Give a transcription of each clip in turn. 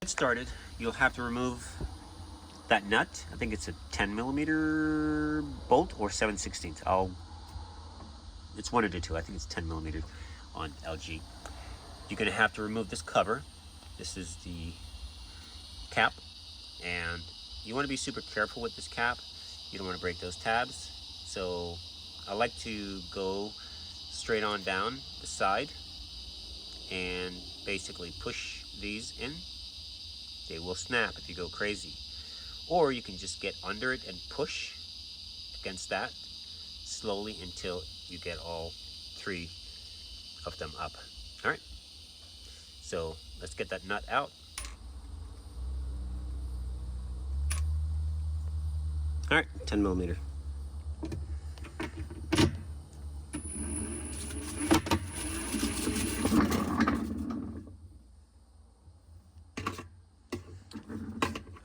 Get started, you'll have to remove that nut. I think it's a 10mm bolt or 7/16. It's one of the two. I think it's 10mm on LG. You're going to have to remove this cover. This is the cap, and you want to be super careful with this cap. You don't want to break those tabs. So I like to go straight on down the side and basically push these in. They will snap if you go crazy. Or you can just get under it and push against that slowly until you get all three of them up. All right, so let's get that nut out. All right, 10mm.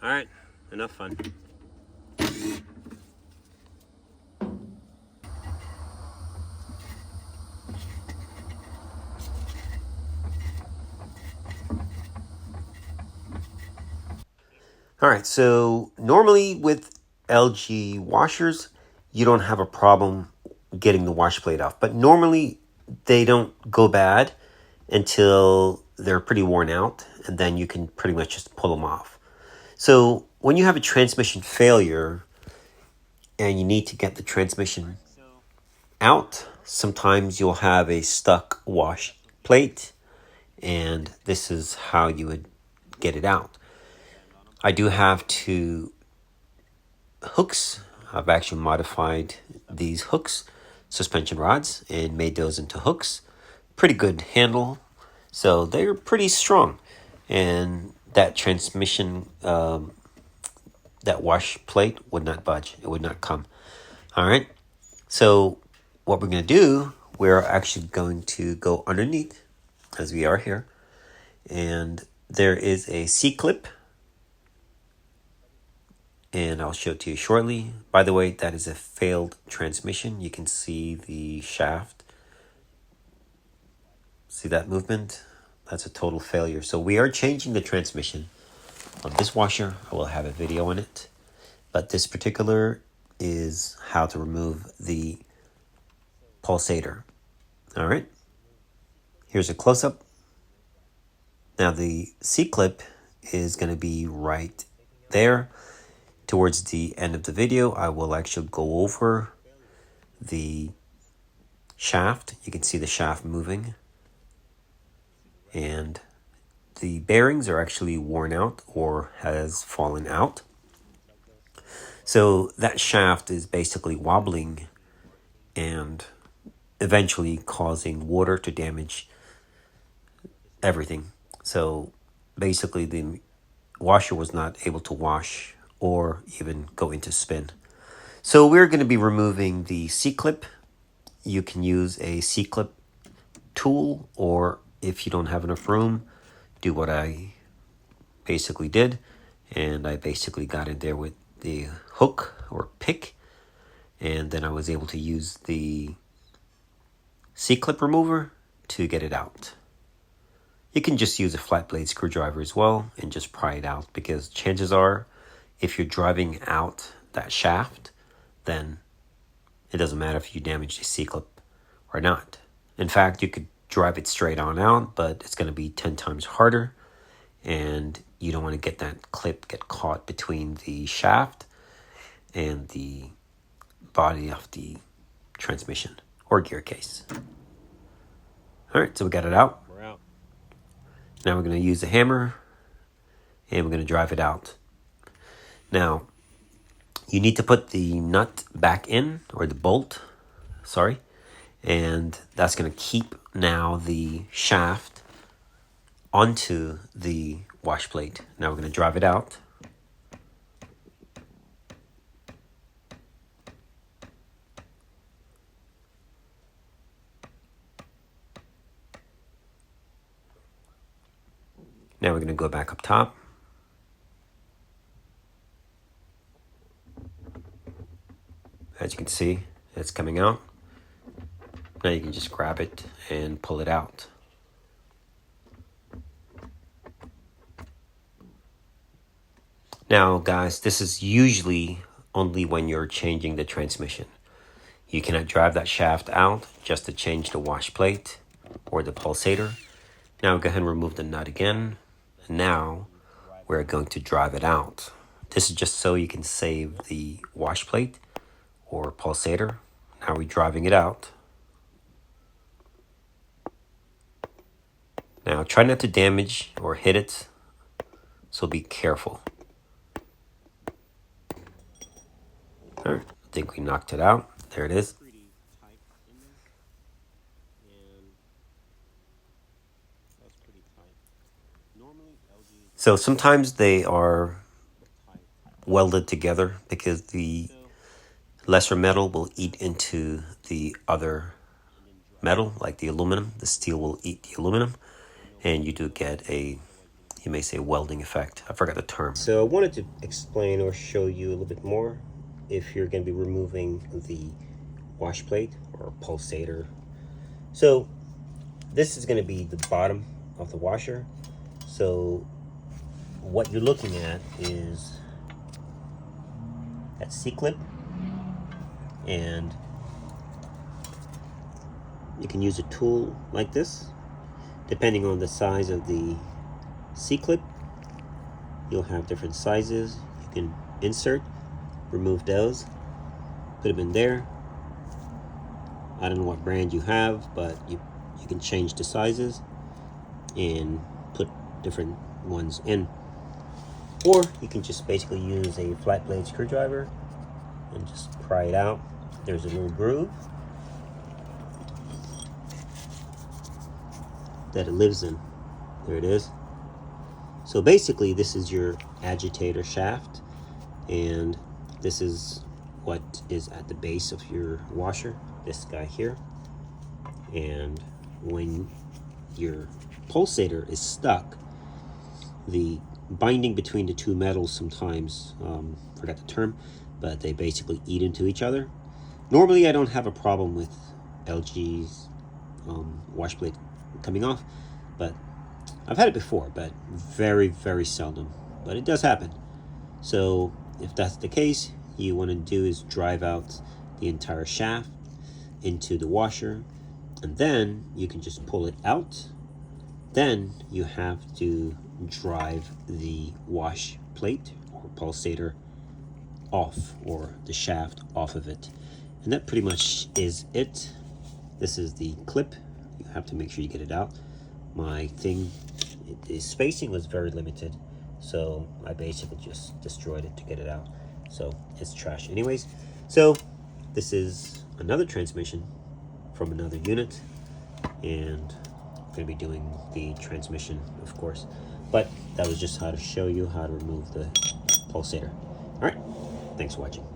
All right, enough fun. All right, so normally with LG washers, you don't have a problem getting the wash plate off. But normally they don't go bad until they're pretty worn out, and then you can pretty much just pull them off. So when you have a transmission failure and you need to get the transmission out, sometimes you'll have a stuck wash plate, and this is how you would get it out. I do have two hooks. I've actually modified these hooks, suspension rods, and made those into hooks. Pretty good handle, so they're pretty strong. And that transmission, that wash plate would not budge. It would not come. All right. So what we're going to do, we're actually going to go underneath, as we are here. And there is a C-clip, and I'll show it to you shortly. By the way, that is a failed transmission. You can see the shaft. See that movement? That's a total failure. So we are changing the transmission on this washer. I will have a video on it. But this particular is how to remove the Pulsator. All right. Here's a close-up. Now the C-clip is going to be right there. Towards the end of the video, I will actually go over the shaft. You can see the shaft moving. And the bearings are actually worn out or has fallen out. So that shaft is basically wobbling and eventually causing water to damage everything. So basically the washer was not able to wash or even go into spin. So we're going to be removing the C-clip. You can use a C-clip tool, or if you don't have enough room, do what I basically did. And I basically got in there with the hook or pick, and then I was able to use the C-clip remover to get it out. You can just use a flat blade screwdriver as well and just pry it out, because chances are if you're driving out that shaft, then it doesn't matter if you damage the C-clip or not. In fact, you could drive it straight on out, but it's going to be 10 times harder, and you don't want to get that clip get caught between the shaft and the body of the transmission or gear case. All right, so we got it out. We're out. Now we're going to use a hammer, and we're going to drive it out. Now, you need to put the nut back in, or the bolt, sorry, and that's going to keep now the shaft onto the wash plate. Now we're going to drive it out. Now we're going to go back up top. As you can see, it's coming out. Now you can just grab it and pull it out. Now guys, this is usually only when you're changing the transmission. You cannot drive that shaft out just to change the wash plate or the pulsator. Now go ahead and remove the nut again. And now we're going to drive it out. This is just so you can save the wash plate or pulsator. Now we're driving it out. Now try not to damage or hit it, so be careful. All right, I think we knocked it out. There it is. So sometimes they are welded together because the lesser metal will eat into the other metal, like the aluminum. The steel will eat the aluminum, and you do get a, you may say, welding effect. I forgot the term. So I wanted to explain or show you a little bit more if you're going to be removing the wash plate or pulsator. So this is going to be the bottom of the washer. So what you're looking at is that C-clip, and you can use a tool like this. Depending on the size of the C-clip, you'll have different sizes. You can insert, remove those, put them in there. I don't know what brand you have, but you can change the sizes and put different ones in. Or you can just basically use a flat blade screwdriver and just pry it out. There's a little groove that it lives in. There it is. So basically this is your agitator shaft, and this is what is at the base of your washer, this guy here. And when your pulsator is stuck, the binding between the two metals sometimes, forgot the term, but they basically eat into each other. Normally I don't have a problem with LG's wash plate coming off, but I've had it before, but very, very seldom, but it does happen. So if that's the case, you want to do is drive out the entire shaft into the washer, and then you can just pull it out. Then you have to drive the wash plate or pulsator off, or the shaft off of it. And that pretty much is it. This is the clip. You have to make sure you get it out. My thing, the spacing was very limited, so I basically just destroyed it to get it out. So it's trash anyways. So this is another transmission from another unit, and I'm going to be doing the transmission, of course, but that was just how to show you how to remove the pulsator. All right, thanks for watching.